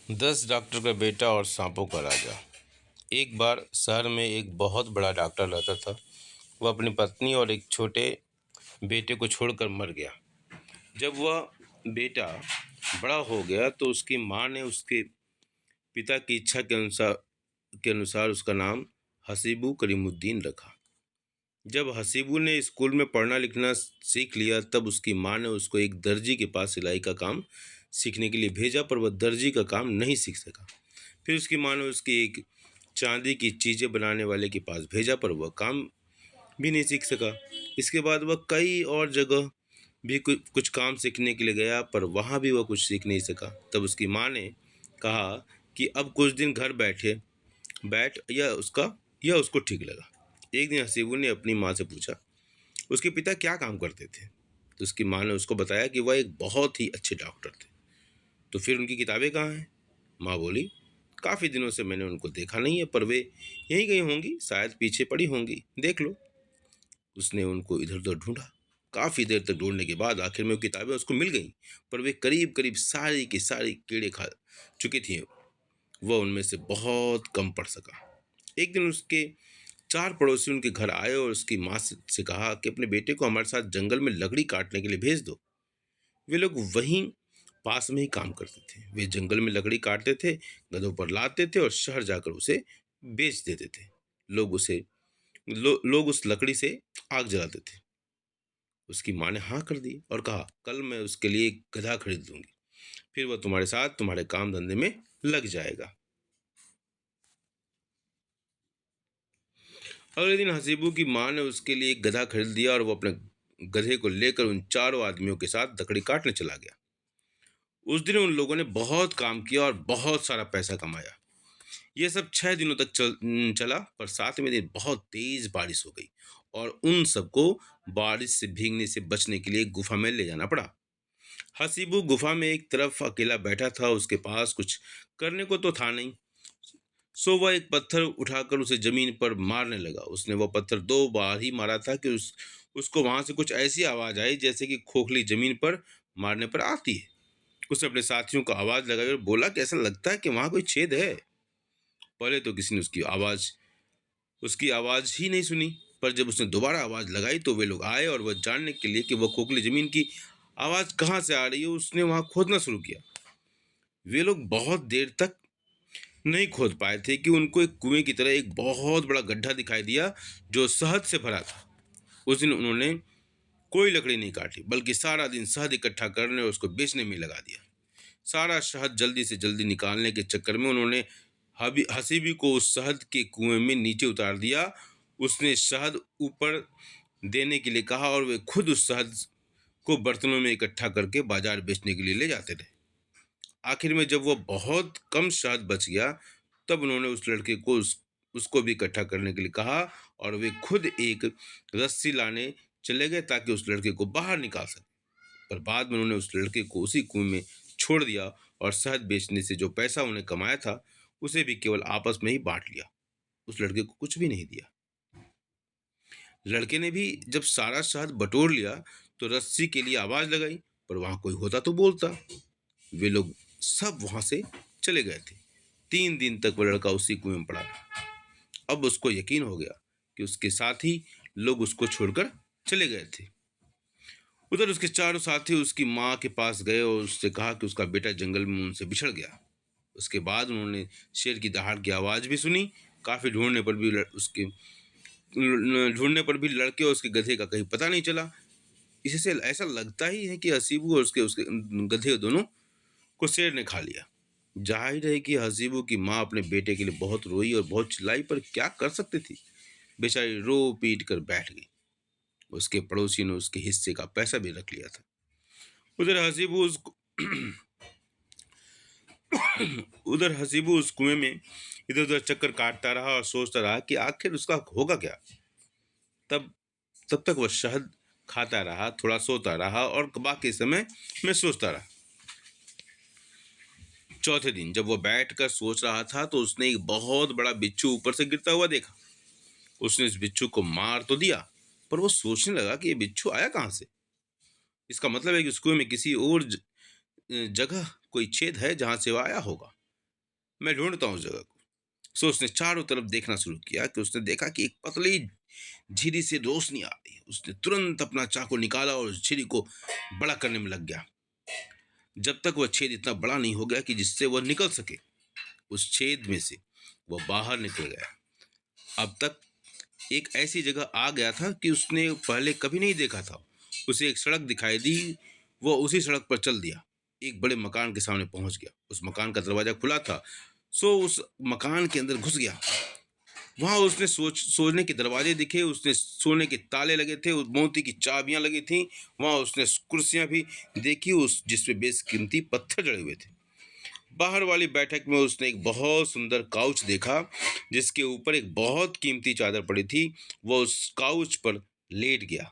10 doctor का बेटा और सांपों का राजा। एक बार शहर में एक बहुत बड़ा डॉक्टर रहता था। वह अपनी पत्नी और एक छोटे बेटे को छोड़कर मर गया। जब वह बेटा बड़ा हो गया तो उसकी माँ ने उसके पिता की इच्छा के अनुसार उसका नाम हसीबू करीमुद्दीन रखा। जब हसीबू ने स्कूल में पढ़ना लिखना सीख लिया तब उसकी माँ ने उसको एक दर्जी के पास सिलाई का काम सीखने के लिए भेजा, पर वह दर्जी का काम नहीं सीख सका। फिर उसकी माँ ने उसकी एक चांदी की चीज़ें बनाने वाले के पास भेजा, पर वह काम भी नहीं सीख सका। इसके बाद वह कई और जगह भी कुछ कुछ काम सीखने के लिए गया, पर वहाँ भी वह कुछ सीख नहीं सका। तब उसकी माँ ने कहा कि अब कुछ दिन घर बैठ यह उसको ठीक लगा। एक दिन हसीबू ने अपनी माँ से पूछा, उसके पिता क्या काम करते थे? तो उसकी माँ ने उसको बताया कि वह एक बहुत ही अच्छे डॉक्टर थे। तो फिर उनकी किताबें कहाँ हैं? माँ बोली, काफ़ी दिनों से मैंने उनको देखा नहीं है, पर वे यहीं कहीं होंगी, शायद पीछे पड़ी होंगी, देख लो। उसने उनको इधर उधर ढूंढा। काफ़ी देर तक ढूंढने के बाद आखिर में वो किताबें उसको मिल गईं, पर वे करीब करीब सारी की सारी कीड़े खा चुकी थी। वह उनमें से बहुत कम पढ़ सका। एक दिन उसके 4 पड़ोसी उनके घर आए और उसकी माँ से कहा कि अपने बेटे को हमारे साथ जंगल में लकड़ी काटने के लिए भेज दो। वे लोग वहीं पास में ही काम करते थे। वे जंगल में लकड़ी काटते थे, गधों पर लादते थे और शहर जाकर उसे बेच देते थे। लोग उसे लोग उस लकड़ी से आग जलाते थे। उसकी माँ ने हाँ कर दी और कहा, कल मैं उसके लिए एक गधा खरीद लूंगी, फिर वह तुम्हारे साथ तुम्हारे काम धंधे में लग जाएगा। अगले दिन हसीबू की माँ ने उसके लिए एक गधा खरीद दिया और वो अपने गधे को लेकर उन चारों आदमियों के साथ लकड़ी काटने चला गया। उस दिन उन लोगों ने बहुत काम किया और बहुत सारा पैसा कमाया। ये सब 6 दिनों तक चला, पर 7वें दिन बहुत तेज बारिश हो गई और उन सबको बारिश से भीगने से बचने के लिए गुफा में ले जाना पड़ा। हसीबू गुफा में एक तरफ अकेला बैठा था, उसके पास कुछ करने को तो था नहीं। सो वह एक पत्थर उठाकर उसे जमीन पर मारने लगा। उसने वह पत्थर 2 बार ही मारा था कि उसको वहां से कुछ ऐसी आवाज आई जैसे कि खोखली जमीन पर मारने पर आती है। उसने अपने साथियों को आवाज लगाई और बोला कि ऐसा लगता है कि वहां कोई छेद है। पहले तो किसी ने उसकी आवाज ही नहीं सुनी, पर जब उसने दोबारा आवाज लगाई तो वे लोग आए और वह जानने के लिए कि वह खोखली जमीन की आवाज कहाँ से आ रही है, उसने वहां खोदना शुरू किया। वे लोग बहुत देर तक नहीं खोद पाए थे कि उनको एक कुएं की तरह एक बहुत बड़ा गड्ढा दिखाई दिया जो शहद से भरा था। उस दिन उन्होंने कोई लकड़ी नहीं काटी, बल्कि सारा दिन शहद इकट्ठा करने और उसको बेचने में लगा दिया। सारा शहद जल्दी से जल्दी निकालने के चक्कर में उन्होंने हसीबी को उस शहद के कुएं में नीचे उतार दिया। उसने शहद ऊपर देने के लिए कहा और वे खुद उस शहद को बर्तनों में इकट्ठा करके बाजार बेचने के लिए ले जाते थे। आखिर में जब वह बहुत कम शहद बच गया, तब उन्होंने उस लड़के को उसको भी इकट्ठा करने के लिए कहा और वे खुद एक रस्सी लाने चले गए ताकि उस लड़के को बाहर निकाल सके। पर बाद में उन्होंने उस लड़के को उसी कुएं में छोड़ दिया और शहद बेचने से जो पैसा उन्हें कमाया था उसे भी केवल आपस में ही बांट लिया। उस लड़के को कुछ भी नहीं दिया। लड़के ने भी जब सारा शहद बटोर लिया तो रस्सी के लिए आवाज लगाई, पर वहां कोई होता तो बोलता। वे लोग सब वहां से चले गए थे। 3 दिन तक वो लड़का उसी कुएं में पड़ा रहा। अब उसको यकीन हो गया कि उसके साथी लोग उसको छोड़कर चले गए थे। उधर उसके चारों साथी उसकी माँ के पास गए और उससे कहा कि उसका बेटा जंगल में उनसे बिछड़ गया। उसके बाद उन्होंने शेर की दहाड़ की आवाज भी सुनी। काफी ढूंढने पर भी लड़के और उसके गधे का कहीं पता नहीं चला। इससे ऐसा लगता ही है कि हसीबू और उसके उसके गधे दोनों को शेर ने खा लिया। जाहिर है कि हसीबू की माँ अपने बेटे के लिए बहुत रोई और बहुत चिल्लाई, पर क्या कर सकती थी। बेचारी रो पीट कर बैठ गई। उसके पड़ोसी ने उसके हिस्से का पैसा भी रख लिया था। उधर हसीबू उस उधर हसीबू उस कुएं में इधर उधर चक्कर काटता रहा और सोचता रहा कि आखिर उसका होगा क्या। तब तब तक वह शहद खाता रहा, थोड़ा सोता रहा और बाकी समय में सोचता रहा। चौथे दिन जब वह बैठकर सोच रहा था तो उसने एक बहुत बड़ा बिच्छू ऊपर से गिरता हुआ देखा। उसने इस बिच्छू को मार तो दिया, पर वो सोचने लगा कि ये बिच्छू आया कहाँ से। इसका मतलब है कि उस कुएं में किसी और जगह कोई छेद है जहां से वो आया होगा। मैं ढूंढता हूँ उस जगह को। सो उसने चारों तरफ देखना शुरू किया कि उसने देखा कि एक पतली झिरी से रोशनी आ रही है। उसने तुरंत अपना चाकू निकाला और उस झिरी को बड़ा करने में लग गया, जब तक वह छेद इतना बड़ा नहीं हो गया कि जिससे वह निकल सके। उस छेद में से वह बाहर निकल गया। अब तक एक ऐसी जगह आ गया था कि उसने पहले कभी नहीं देखा था। उसे एक सड़क दिखाई दी। वह उसी सड़क पर चल दिया। एक बड़े मकान के सामने पहुंच गया। उस मकान का दरवाजा खुला था। सो उस मकान के अंदर घुस गया। वहां उसने सोने के दरवाजे दिखे। उसने सोने के ताले लगे थे। उस मोती की चाबियां लगी थी। वहां उसने कुर्सियां भी देखी, उस जिसपे बेशकीमती पत्थर जड़े हुए थे। बाहर वाली बैठक में उसने एक बहुत सुंदर काउच देखा, जिसके ऊपर एक बहुत कीमती चादर पड़ी थी। वह उस काउच पर लेट गया,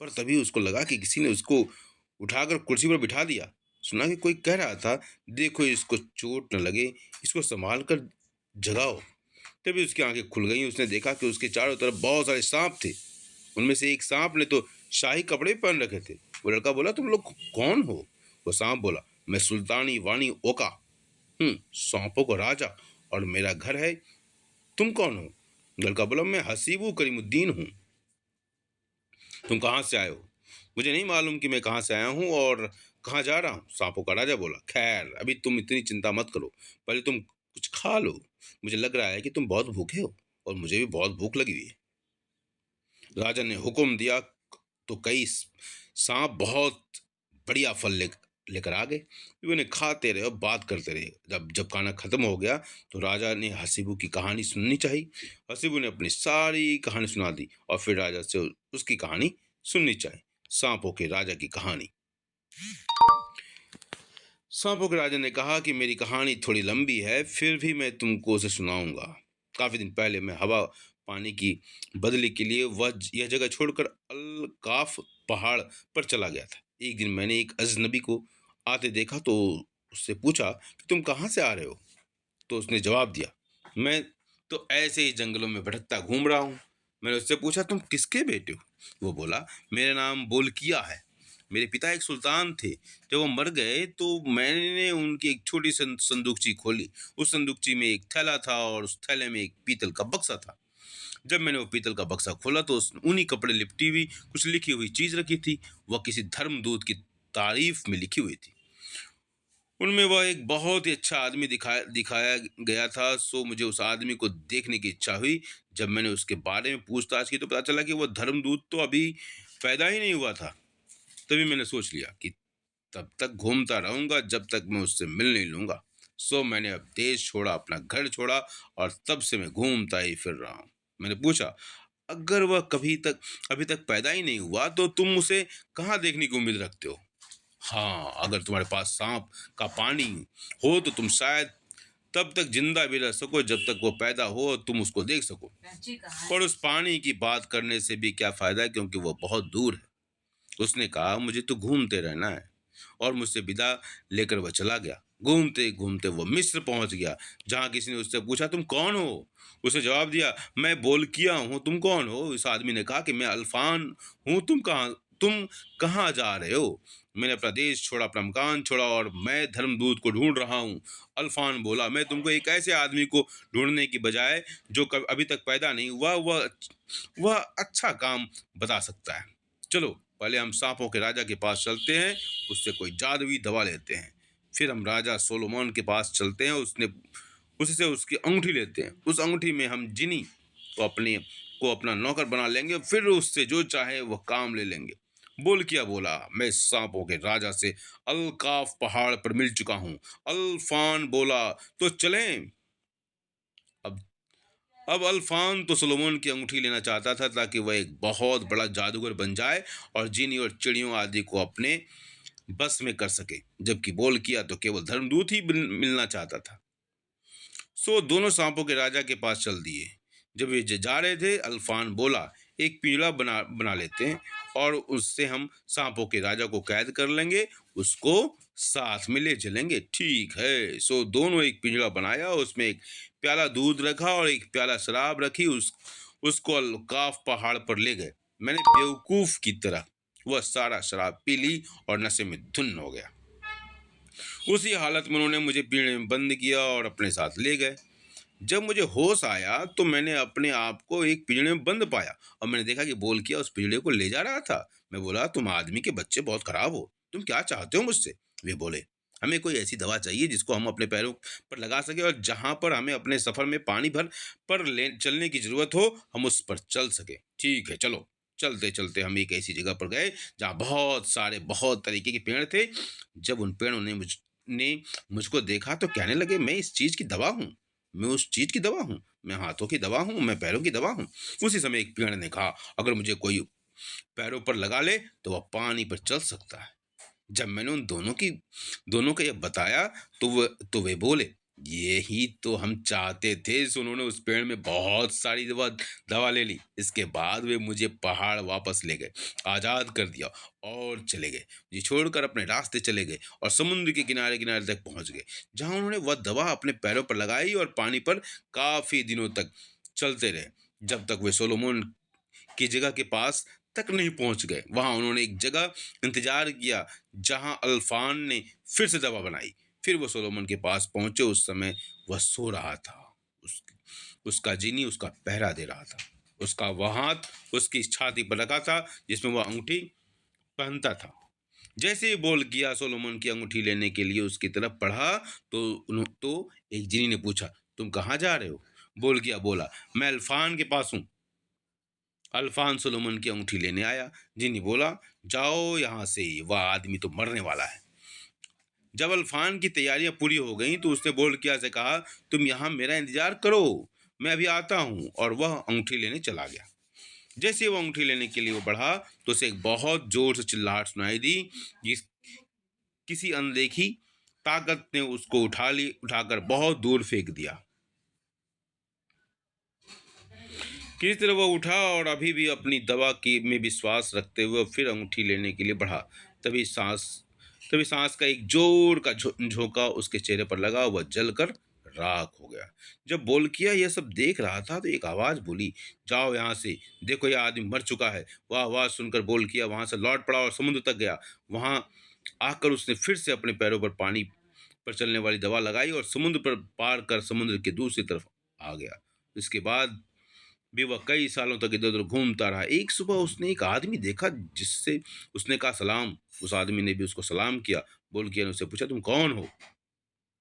पर तभी उसको लगा कि किसी ने उसको उठाकर कुर्सी पर बिठा दिया। सुना कि कोई कह रहा था, देखो इसको चोट न लगे, इसको संभाल कर जगाओ। तभी उसकी आंखें खुल गईं। उसने देखा कि उसके चारों तरफ बहुत सारे सांप थे। उनमें से एक सांप ने तो शाही कपड़े पहन रखे थे। वो लड़का बोला, तुम लोग कौन हो? वो सांप बोला, मैं सुल्तानी वाणी ओका सांपों का राजा, और मेरा घर है। तुम कौन हो? लड़का बोला, मैं हसीबू करीमुद्दीन हूँ। तुम कहाँ से आए हो? मुझे नहीं मालूम कि मैं कहाँ से आया हूँ और कहाँ जा रहा हूँ। सांपों का राजा बोला, खैर अभी तुम इतनी चिंता मत करो, पहले तुम कुछ खा लो। मुझे लग रहा है कि तुम बहुत भूखे हो, और मुझे भी बहुत भूख लगी हुई है। राजा ने हुक्म दिया तो कई सांप बहुत बढ़िया फल लेकर आ गए। वे उन्हें खाते रहे और बात करते रहे। जब जब खाना खत्म हो गया तो राजा ने हसीबू की कहानी सुननी चाहिए। हसीबू ने अपनी सारी कहानी सुना दी, और फिर राजा से उसकी कहानी सुननी चाहिए। सांपों के राजा की कहानी। सांपों के राजा ने कहा कि मेरी कहानी थोड़ी लंबी है, फिर भी मैं तुमको उसे सुनाऊंगा। काफी दिन पहले मैं हवा पानी की बदली के लिए वह यह जगह छोड़कर अलकाफ पहाड़ पर चला गया था। एक दिन मैंने एक अजनबी को आते देखा तो उससे पूछा कि तुम कहाँ से आ रहे हो? तो उसने जवाब दिया, मैं तो ऐसे ही जंगलों में भटकता घूम रहा हूँ। मैंने उससे पूछा, तुम किसके बेटे हो? वो बोला, मेरा नाम बोलकिया है। मेरे पिता एक सुल्तान थे। जब वो मर गए तो मैंने उनकी एक छोटी संदूकची खोली। उस संदूकची में एक थैला था, और उस थैले में एक पीतल का बक्सा था। जब मैंने वो पीतल का बक्सा खोला तो उस ऊनी कपड़े लिपटी हुई कुछ लिखी हुई चीज रखी थी। वह किसी धर्मदूत की तारीफ में लिखी हुई थी। उनमें वह एक बहुत ही अच्छा आदमी दिखाया गया था। सो मुझे उस आदमी को देखने की इच्छा हुई। जब मैंने उसके बारे में पूछताछ की तो पता चला कि वह धर्मदूत तो अभी पैदा ही नहीं हुआ था। तभी मैंने सोच लिया कि तब तक घूमता रहूंगा जब तक मैं उससे मिल नहीं लूंगा। सो मैंने अब देश छोड़ा, अपना घर छोड़ा, और तब से मैं घूमता ही फिर रहा हूँ। मैंने पूछा, अगर वह अभी तक पैदा ही नहीं हुआ तो तुम उसे कहाँ देखने की उम्मीद रखते हो? हाँ, अगर तुम्हारे पास सांप का पानी हो तो तुम शायद तब तक जिंदा भी रह सको जब तक वो पैदा हो और तुम उसको देख सको। पर उस पानी की बात करने से भी क्या फायदा है, क्योंकि वो बहुत दूर है। उसने कहा, मुझे तो घूमते रहना है। और मुझसे विदा लेकर वह चला गया। घूमते घूमते वो मिस्र पहुंच गया, जहां किसी ने उससे पूछा, तुम कौन हो? उसने जवाब दिया, मैं बोलकिया हूँ। तुम कौन हो? इस आदमी ने कहा कि मैं अल्फान हूँ। तुम कहाँ जा रहे हो? मैंने अपना देश छोड़ा, अपना मकान छोड़ा, और मैं धर्मदूत को ढूंढ रहा हूँ। अल्फान बोला, मैं तुमको एक ऐसे आदमी को ढूंढने की बजाय जो अभी तक पैदा नहीं हुआ, वह अच्छा काम बता सकता है। चलो पहले हम सांपों के राजा के पास चलते हैं, उससे कोई जादुई दवा लेते हैं। फिर हम राजा सोलोमन के पास चलते हैं, उससे उसकी अंगूठी लेते हैं। उस अंगूठी में हम जिनी को अपना नौकर बना लेंगे, फिर उससे जो चाहे वह काम ले लेंगे। बोल क्या बोला, मैं सांपों के राजा से अलकाफ पहाड़ पर मिल चुका हूँ। अल्फान बोला, तो चलें। अब अब अल्फान तो सोलोमन की अंगूठी लेना चाहता था ताकि वह एक बहुत बड़ा जादूगर बन जाए और जिनी और चिड़ियों आदि को अपने बस में कर सके, जबकि बोल किया तो केवल धर्मदूत ही मिलना चाहता था। सो दोनों सांपों के राजा के पास चल दिए। जब वे जा रहे थे, अल्फान बोला, एक पिंजड़ा बना बना लेते हैं और उससे हम सांपों के राजा को कैद कर लेंगे, उसको साथ में ले चलेंगे। ठीक है। सो दोनों एक पिंजड़ा बनाया, उसमें एक प्याला दूध रखा और एक प्याला शराब रखी। उसको अलकाफ पहाड़ पर ले गए। मैंने बेवकूफ की तरह वह सारा शराब पी ली और नशे में धुन हो गया। उसी हालत में उन्होंने मुझे पीढ़े में बंद किया और अपने साथ ले गए। जब मुझे होश आया तो मैंने अपने आप को एक पिंजड़े में बंद पाया और मैंने देखा कि बोल किया उस पिंजड़े को ले जा रहा था। मैं बोला, तुम आदमी के बच्चे बहुत खराब हो, तुम क्या चाहते हो मुझसे? वे बोले, हमें कोई ऐसी दवा चाहिए जिसको हम अपने पैरों पर लगा सके और जहां पर हमें अपने सफर में पानी भर पर ले चलने की जरूरत हो हम उस पर चल सके। ठीक है, चलो। चलते चलते हम एक ऐसी जगह पर गए जहाँ बहुत सारे बहुत तरीके के पेड़ थे। जब उन पेड़ों ने मुझको देखा तो कहने लगे, मैं इस चीज की दवा हूँ, मैं उस चीज की दवा हूँ, मैं हाथों की दवा हूँ, मैं पैरों की दवा हूँ। उसी समय एक पेड़ ने कहा, अगर मुझे कोई पैरों पर लगा ले तो वह पानी पर चल सकता है। जब मैंने उन दोनों को यह बताया तो वे बोले, ये ही तो हम चाहते थे। सो उन्होंने उस पेड़ में बहुत सारी दवा ले ली। इसके बाद वे मुझे पहाड़ वापस ले गए, आज़ाद कर दिया और चले गए। ये छोड़कर अपने रास्ते चले गए और समुद्र के किनारे किनारे तक पहुंच गए, जहां उन्होंने वह दवा अपने पैरों पर लगाई और पानी पर काफी दिनों तक चलते रहे, जब तक वे सोलोमन की जगह के पास तक नहीं पहुंच गए। वहां उन्होंने एक जगह इंतजार किया जहां अल्फान ने फिर से दवा बनाई। फिर वो सोलोमन के पास पहुंचे। उस समय वह सो रहा था। उस, उसका जीनी उसका पहरा दे रहा था। उसका वह हाथ उसकी छाती पर रखा था जिसमें वह अंगूठी पहनता था। जैसे ही बोल किया सोलोमन की अंगूठी लेने के लिए उसकी तरफ बढ़ा तो एक जिनी ने पूछा, तुम कहाँ जा रहे हो? बोल किया बोला, मैं अल्फान के पास हूँ। अल्फान सोलोमन की अंगूठी लेने आया। जिन्नी बोला, जाओ यहाँ से, वह आदमी तो मरने वाला है। जब अल्फान की तैयारियां पूरी हो गईं तो उसने बोल किया से कहा, तुम यहाँ मेरा इंतजार करो, मैं अभी आता हूँ। और वह अंगूठी लेने चला गया। जैसे वो अंगूठी लेने के लिए वो बढ़ा तो उसे एक बहुत जोर से चिल्लाहट सुनाई दी। जिस किसी अनदेखी ताकत ने उसको उठाकर बहुत दूर फेंक दिया। किसी तरह वह उठा और अभी भी अपनी दवा की में विश्वास रखते हुए फिर अंगूठी लेने के लिए बढ़ा। तभी सांस तभी सांस का एक जोर का झोंका उसके चेहरे पर लगा। वह जलकर राख हो गया। जब बोल किया यह सब देख रहा था तो एक आवाज बोली, जाओ यहाँ से, देखो यह आदमी मर चुका है। वह आवाज सुनकर बोल किया वहां से लौट पड़ा और समुद्र तक गया। वहां आकर उसने फिर से अपने पैरों पर पानी पर चलने वाली दवा लगाई और समुद्र पर पार कर समुद्र के दूसरी तरफ आ गया। इसके बाद भी वह कई सालों तक इधर उधर घूमता रहा। एक सुबह उसने एक आदमी देखा जिससे उसने कहा सलाम। उस आदमी ने भी उसको सलाम किया। बोल किया ने उससे पूछा, तुम कौन हो?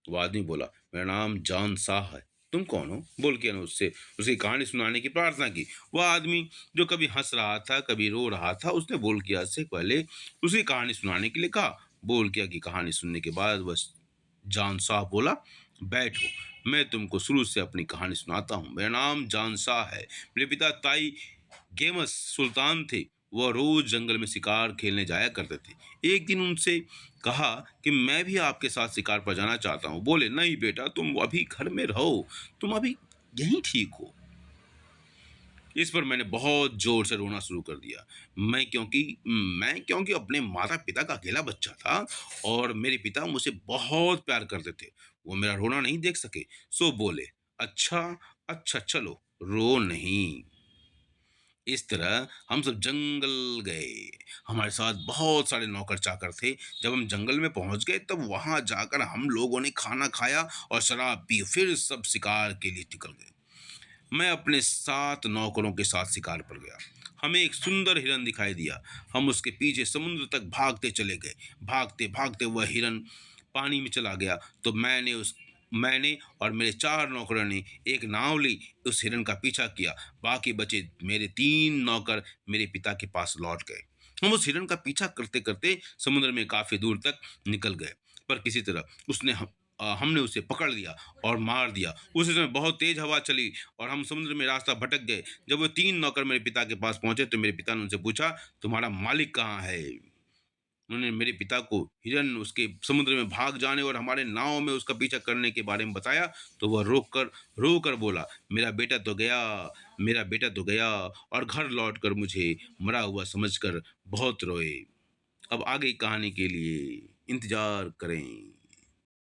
वो आदमी बोला, मेरा नाम जॉन शाह है। तुम कौन हो? बोल किया ने उससे उसकी कहानी सुनाने की प्रार्थना की। वह आदमी जो कभी हंस रहा था कभी रो रहा था, उसने बोल किया से पहले उसी कहानी सुनाने के लिए कहा। बोल किया की कहानी सुनने के बाद बस जान साहब बोला, बैठो, मैं तुमको शुरू से अपनी कहानी सुनाता हूँ। मेरा नाम जान शाह है। मेरे पिता ताई गेमस सुल्तान थे। वह रोज जंगल में शिकार खेलने जाया करते थे। एक दिन उनसे कहा कि मैं भी आपके साथ शिकार पर जाना चाहता हूँ। बोले, नहीं बेटा, तुम अभी घर में रहो, तुम अभी यहीं ठीक हो। इस पर मैंने बहुत जोर से रोना शुरू कर दिया। मैं क्योंकि अपने माता पिता का अकेला बच्चा था और मेरे पिता मुझे बहुत प्यार करते थे। वो मेरा रोना नहीं देख सके, सो बोले, अच्छा अच्छा, चलो रो नहीं। इस तरह हम सब जंगल गए। हमारे साथ बहुत सारे नौकर चाकर थे। जब हम जंगल में पहुंच गए तब वहां जाकर हम लोगों ने खाना खाया और शराब पी, फिर सब शिकार के लिए निकल गए। मैं अपने 7 नौकरों के साथ शिकार पर गया। हमें एक सुंदर हिरन दिखाई दिया। हम उसके पीछे समुद्र तक भागते चले गए। भागते भागते वह हिरन पानी में चला गया तो मैंने और मेरे 4 नौकरों ने एक नाव ली, उस हिरन का पीछा किया। बाकी बचे मेरे 3 नौकर मेरे पिता के पास लौट गए। हम उस हिरन का पीछा करते करते समुद्र में काफी दूर तक निकल गए, पर किसी तरह हमने उसे पकड़ लिया और मार दिया। उस समय बहुत तेज हवा चली और हम समुद्र में रास्ता भटक गए। जब वो 3 नौकर मेरे पिता के पास पहुंचे तो मेरे पिता ने उनसे पूछा, तुम्हारा मालिक कहाँ है? उन्होंने मेरे पिता को हिरन उसके समुद्र में भाग जाने और हमारे नाव में उसका पीछा करने के बारे में बताया। तो वह रो कर बोला, मेरा बेटा तो गया, और घर लौट कर मुझे मरा हुआ समझकर बहुत रोए। अब आगे की कहानी के लिए इंतजार करें।